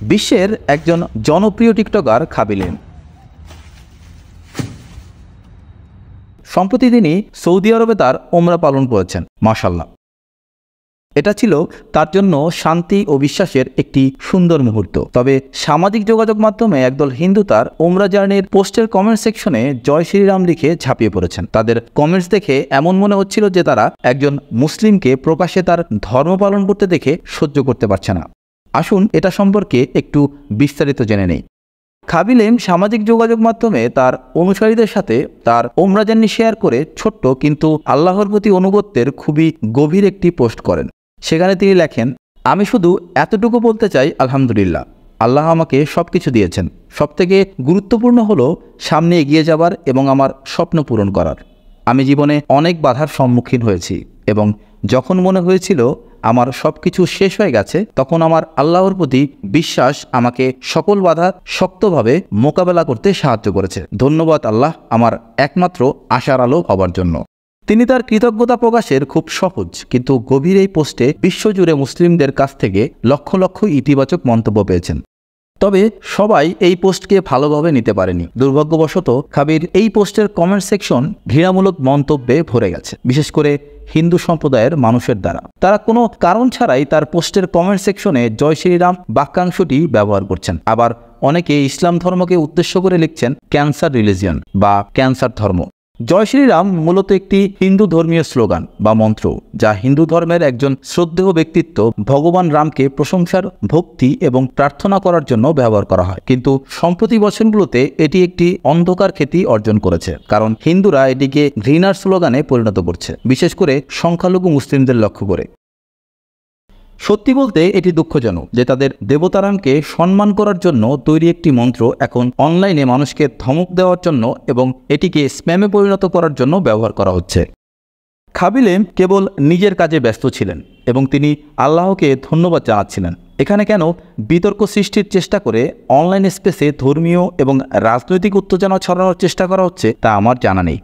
বিশ্বের একজন জনপ্রিয় টিকটকার খাবিলেন। সম্প্রতি তিনি সৌদি আরবে তার ওমরা পালন করেছেন। মাশাআল্লাহ, এটা ছিল তার জন্য শান্তি ও বিশ্বাসের একটি সুন্দর মুহূর্ত। তবে সামাজিক যোগাযোগ মাধ্যমে একদল হিন্দু তার ওমরা জার্নির পোস্টের কমেন্ট সেকশনে জয় শ্রীরাম লিখে ঝাঁপিয়ে পড়েছেন। তাদের কমেন্টস দেখে এমন মনে হচ্ছিল যে তারা একজন মুসলিমকে প্রকাশ্যে তার ধর্ম পালন করতে দেখে সহ্য করতে পারছে না। আসুন এটা সম্পর্কে একটু বিস্তারিত জেনে নেই। খাবিলেম সামাজিক যোগাযোগ মাধ্যমে তার অনুসারীদের সাথে তার ওমরা জার্নি শেয়ার করে ছোট্ট কিন্তু আল্লাহর প্রতি অনুগত্যের খুবই গভীর একটি পোস্ট করেন। সেখানে তিনি লেখেন, আমি শুধু এতটুকু বলতে চাই, আলহামদুলিল্লাহ, আল্লাহ আমাকে সব কিছু দিয়েছেন। সবথেকে গুরুত্বপূর্ণ হলো সামনে এগিয়ে যাবার এবং আমার স্বপ্ন পূরণ করার। আমি জীবনে অনেক বাধার সম্মুখীন হয়েছি এবং যখন মনে হয়েছিল আমার সব কিছু শেষ হয়ে গেছে, তখন আমার আল্লাহর প্রতি বিশ্বাস আমাকে সকল বাধা শক্তভাবে মোকাবেলা করতে সাহায্য করেছে। ধন্যবাদ আল্লাহ, আমার একমাত্র আশার আলো হবার জন্য। তিনি তার কৃতজ্ঞতা প্রকাশের খুব সহজ কিন্তু গভীর এই পোস্টে বিশ্বজুড়ে মুসলিমদের কাছ থেকে লক্ষ লক্ষ ইতিবাচক মন্তব্য পেয়েছেন। তবে সবাই এই পোস্টকে ভালোভাবে নিতে পারেনি। দুর্ভাগ্যবশত খাবির এই পোস্টের কমেন্ট সেকশন ঘৃণামূলক মন্তব্যে ভরে গেছে, বিশেষ করে হিন্দু সম্প্রদায়ের মানুষের দ্বারা। তারা কোনো কারণ ছাড়াই তার পোস্টের কমেন্ট সেকশনে জয় শ্রীরাম বাক্যাংশটি ব্যবহার করছেন। আবার অনেকে ইসলাম ধর্মকে উদ্দেশ্য করে লিখছেন ক্যান্সার রিলিজিয়ন বা ক্যান্সার ধর্ম। জয় শ্রীরাম মূলত একটি হিন্দু ধর্মীয় স্লোগান বা মন্ত্র, যা হিন্দু ধর্মের একজন শ্রদ্ধেয় ব্যক্তিত্ব ভগবান রামকে প্রশংসার, ভক্তি এবং প্রার্থনা করার জন্য ব্যবহার করা হয়। কিন্তু সম্প্রতি বছরগুলোতে এটি একটি অন্ধকার খ্যাতি অর্জন করেছে, কারণ হিন্দুরা এটিকে ঘৃণার স্লোগানে পরিণত করছে, বিশেষ করে সংখ্যালঘু মুসলিমদের লক্ষ্য করে। সত্যি বলতে এটি দুঃখজনক যে তাদের দেবতারামকে সম্মান করার জন্য তৈরি একটি মন্ত্র এখন অনলাইনে মানুষকে ধমক দেওয়ার জন্য এবং এটিকে স্প্যামে পরিণত করার জন্য ব্যবহার করা হচ্ছে। খাবিলেম কেবল নিজের কাজে ব্যস্ত ছিলেন এবং তিনি আল্লাহকে ধন্যবাদ জানাচ্ছিলেন। এখানে কেন বিতর্ক সৃষ্টির চেষ্টা করে অনলাইন স্পেসে ধর্মীয় এবং রাজনৈতিক উত্তেজনা ছড়ানোর চেষ্টা করা হচ্ছে তা আমার জানা নেই।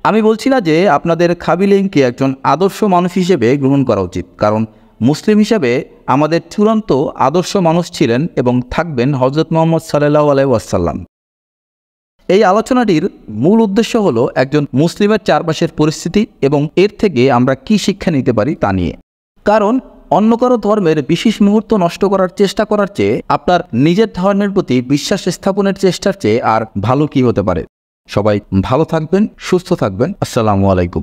আমি বলছি না যে আপনাদের খাবিলেমকে একজন আদর্শ মানুষ হিসেবে গ্রহণ করা উচিত, কারণ মুসলিম হিসেবে আমাদের চূড়ান্ত আদর্শ মানুষ ছিলেন এবং থাকবেন হযরত মুহাম্মদ সাল্লাল্লাহু আলাইহি ওয়াসাল্লাম। এই আলোচনাটির মূল উদ্দেশ্য হলো একজন মুসলিমের চারপাশের পরিস্থিতি এবং এর থেকে আমরা কি শিক্ষা নিতে পারি তা নিয়ে। কারণ অন্য কারো ধর্মের বিশেষ মুহূর্ত নষ্ট করার চেষ্টা করার চেয়ে আপনার নিজের ধর্মের প্রতি বিশ্বাস স্থাপনের চেষ্টার চেয়ে আর ভালো কি হতে পারে। সবাই ভালো থাকবেন, সুস্থ থাকবেন। আসসালামু আলাইকুম।